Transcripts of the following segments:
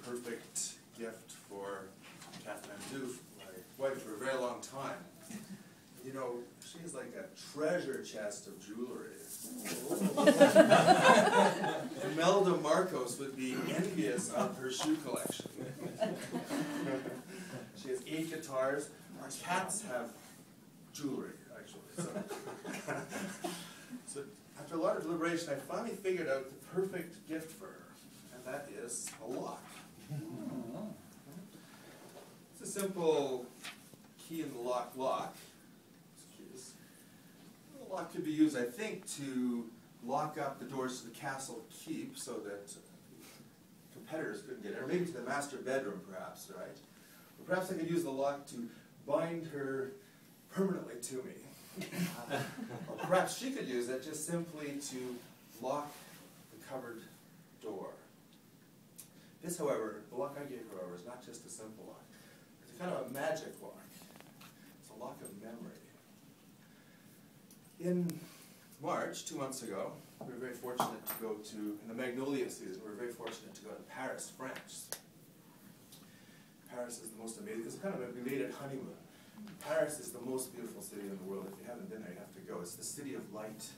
perfect gift for Catherine Doof, my wife, for a very long time. You know, she's like a treasure chest of jewelry. Imelda Marcos would be envious of her shoe collection. She has 8 guitars. Our cats have jewelry, actually. So after a lot of deliberation, I finally figured out the perfect gift for her, and that is a lock. It's a simple key in the lock. The lock could be used, I think, to lock up the doors to the castle keep so that competitors couldn't get in, or maybe to the master bedroom, perhaps, right? Or perhaps I could use the lock to bind her permanently to me. Or perhaps she could use it just simply to lock the cupboard door. This, however, the lock I gave her, however, is not just a simple lock. It's kind of a magic lock. It's a lock of memory. In March, 2 months ago, we were very fortunate to go to, in the Magnolia season, we were very fortunate to go to Paris, France. Paris is the most amazing, it's kind of a belated honeymoon. Paris is the most beautiful city in the world. If you haven't been there, you have to go. It's the city of light.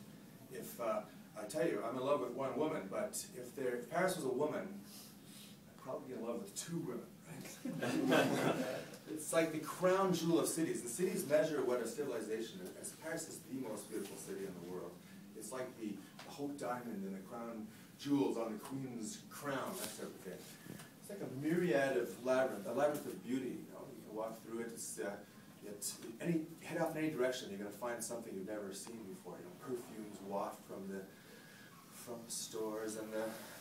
If, I tell you, I'm in love with one woman, but if Paris was a woman, I'd probably be in love with 2 women, right? It's like the crown jewel of cities. The cities measure what a civilization is. Paris is the most beautiful city in the world. It's like the Hope Diamond and the crown jewels on the Queen's crown, that sort of thing. It's like a myriad of labyrinth, a labyrinth of beauty. You know, you can walk through it. Head off in any direction, you're going to find something you've never seen before. You know, perfumes waft from the stores, and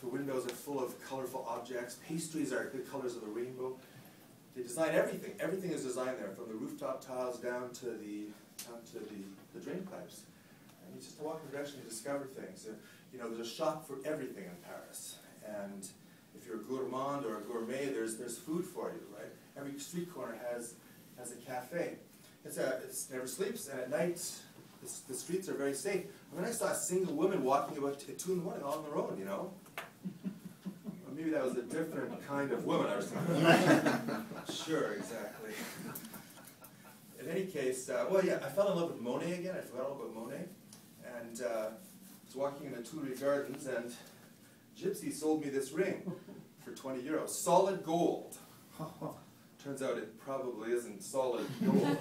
the windows are full of colorful objects. Pastries are the colors of the rainbow. They design everything. Everything is designed there, from the rooftop tiles down to the drain pipes. And you just walk in the direction, you discover things. You know, there's a shop for everything in Paris. And if you're a gourmand or a gourmet, there's food for you, right? Every street corner has a cafe. It never sleeps, and at night the streets are very safe. I mean, I saw a single woman walking about at 2 in the morning all on their own, you know. Or maybe that was a different kind of woman I was talking about. Sure, exactly. In any case, well, yeah, I fell in love with Monet again. I forgot all about Monet. And I was walking in the Tuileries Gardens, and Gypsy sold me this ring for 20 euros. Solid gold. Turns out it probably isn't solid gold.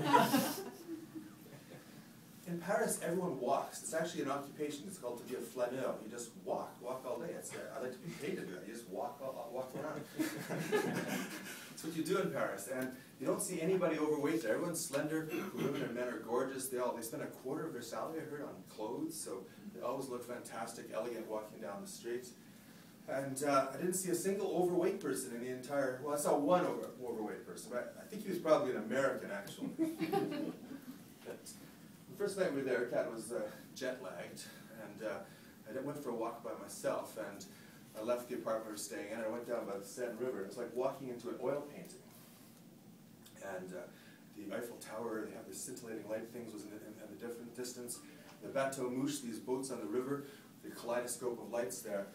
In Paris, everyone walks. It's actually an occupation. It's called to be a flaneur. You just walk all day. I like to be paid to do that. You just walk around. That's what you do in Paris. And you don't see anybody overweight there. Everyone's slender. Women and men are gorgeous. They spend a quarter of their salary, I heard, on clothes. So they always look fantastic, elegant walking down the street. And I didn't see a single overweight person in the entire, well, I saw one overweight person, but I think he was probably an American, actually. But the first night we were there, Kat was jet-lagged, and I went for a walk by myself, and I left the apartment we were staying in, and I went down by the Seine River. It was like walking into an oil painting. And the Eiffel Tower, they have the scintillating light things was in the different distance. The bateau mouche, these boats on the river, the kaleidoscope of lights there.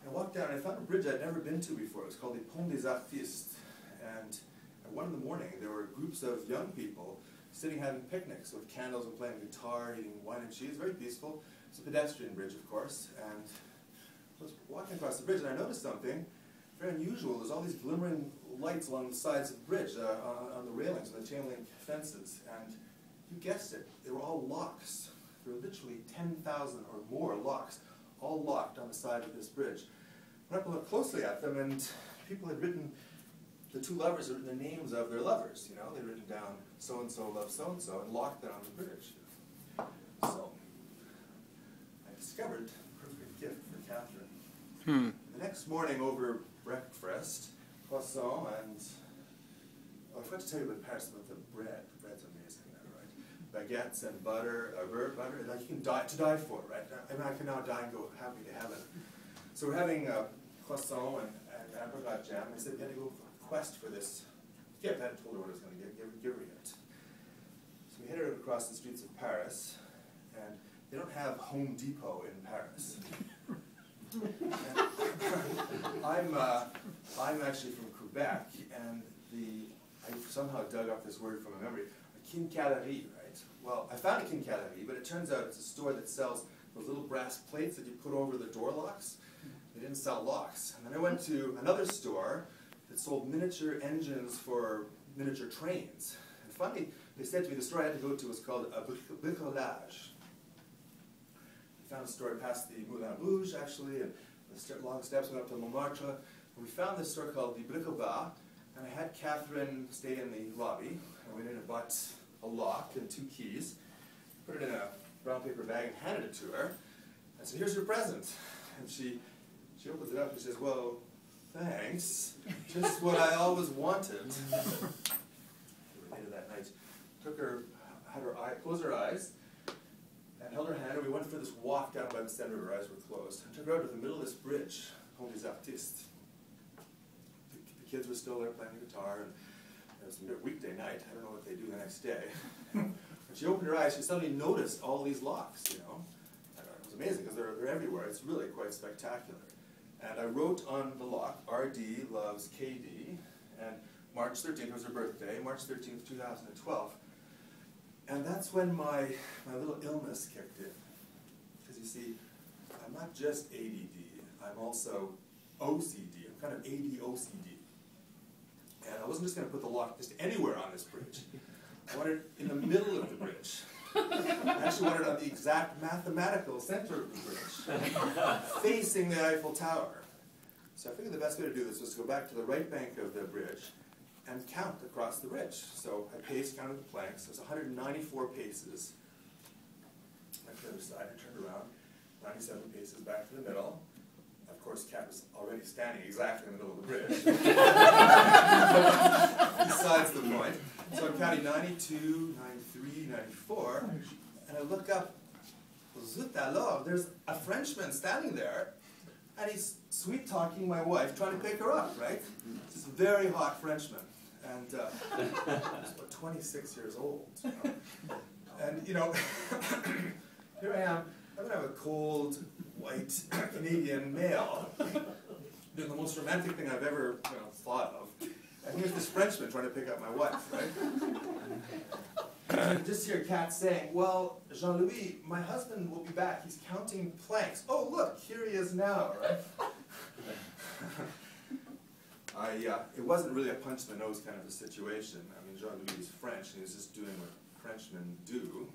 I walked down and I found a bridge I'd never been to before. It was called the Pont des Artistes. And at 1 in the morning, there were groups of young people sitting having picnics with candles and playing guitar, eating wine and cheese. Very peaceful. It's a pedestrian bridge, of course. And I was walking across the bridge and I noticed something very unusual. There's all these glimmering lights along the sides of the bridge, on the railings and the chain link fences. And you guessed it, they were all locks. There were literally 10,000 or more locks, all locked on the side of this bridge. I went up and looked closely at them, and people had written, the 2 lovers had written the names of their lovers, you know. They'd written down so-and-so loves so-and-so and locked it on the bridge. So I discovered the perfect gift for Catherine. The next morning over breakfast, croissant and, oh, I forgot to tell you about Paris, about the bread. The bread's amazing there, right? Baguettes and butter, like you can die for it, right? I mean, I can now die and go happy to heaven. So we're having croissant and apricot jam. I said we had to go for a quest for this gift. I hadn't told her what I was going to give her yet. So we headed across the streets of Paris, and they don't have Home Depot in Paris. I'm actually from Quebec, and I somehow dug up this word from a memory, a quincaillerie, right? Well, I found a quincaillerie, but it turns out it's a store that sells those little brass plates that you put over the door locks. They didn't sell locks. And then I went to another store that sold miniature engines for miniature trains. And funny, they said to me the store I had to go to was called a bricolage. We found a store past the Moulin Rouge, actually, and the long steps went up to Montmartre. And we found this store called the Bricobar, and I had Catherine stay in the lobby. I went in and bought a lock and 2 keys, put it in a brown paper bag and handed it to her. I said, "Here's your present." And she opens it up and she says, "Well, thanks. Just what I always wanted." Later that night, took her, closed her eyes, and held her hand, and we went for this walk down by the Seine River. Her eyes were closed. I took her out to the middle of this bridge, Pont des Artistes. The kids were still there playing the guitar, and it was a weekday night. I don't know what they do the next day. When she opened her eyes, she suddenly noticed all these locks, you know. And it was amazing, because they're everywhere. It's really quite spectacular. And I wrote on the lock, "RD loves KD," and March 13th was her birthday, March 13th, 2012. And that's when my little illness kicked in. Because you see, I'm not just ADD, I'm also OCD. I'm kind of AD OCD. And I wasn't just going to put the lock just anywhere on this bridge. I wanted it in the middle of the bridge. I actually wanted it on the exact mathematical center of the bridge, facing the Eiffel Tower. So I figured the best way to do this was to go back to the right bank of the bridge and count across the bridge. So I counted the planks. There's 194 paces. Went to the other side, I turned around, 97 paces back to the middle. Of course, Kat was already standing exactly in the middle of the bridge. Besides the point. So I'm counting 92, 93, 94, and I look up, zut alors, there's a Frenchman standing there, and he's sweet-talking my wife, trying to pick her up, right? This very hot Frenchman. And he's about 26 years old. You know? And, you know, here I am. I'm going to have a cold, white Canadian male doing the most romantic thing I've ever thought of. And here's this Frenchman trying to pick up my wife, right? And just hear Kat saying, "Well, Jean-Louis, my husband will be back. He's counting planks. Oh, look, here he is now," right? It wasn't really a punch-in-the-nose kind of a situation. I mean, Jean-Louis is French, and he was just doing what Frenchmen do.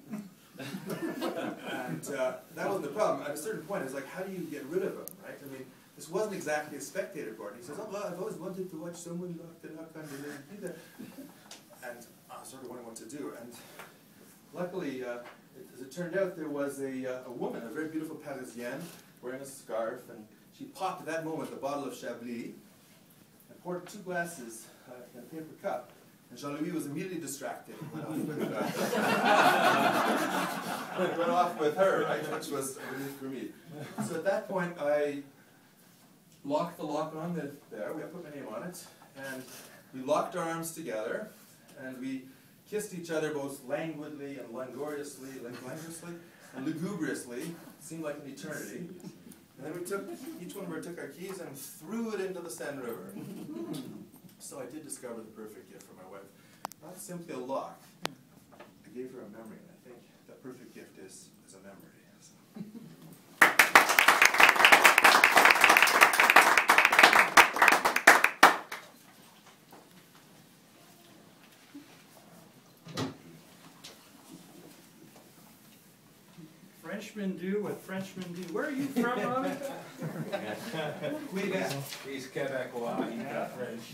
And that wasn't the problem. At a certain point, I was like, how do you get rid of him, right? I mean, this wasn't exactly a spectator court. He says, "Oh, well, I've always wanted to watch someone lock the lock on the And I was sort of wondering what to do. And luckily, as it turned out, there was a woman, a very beautiful Parisienne, wearing a scarf, and she popped at that moment a bottle of Chablis and poured 2 glasses in a paper cup. And Jean-Louis was immediately distracted and went off with her, right, which was a relief for me. So at that point, I locked the lock on there. I put my name on it, and we locked our arms together, and we kissed each other both languidly and languorously, and lugubriously. It seemed like an eternity. And then each one of us took our keys and threw it into the Seine River. So I did discover the perfect gift for my wife. Not simply a lock. I gave her a memory, and I think the perfect gift is a memory. So. Frenchmen do what Frenchmen do. Where are you from, Robbie? He's Quebecois, he's not French.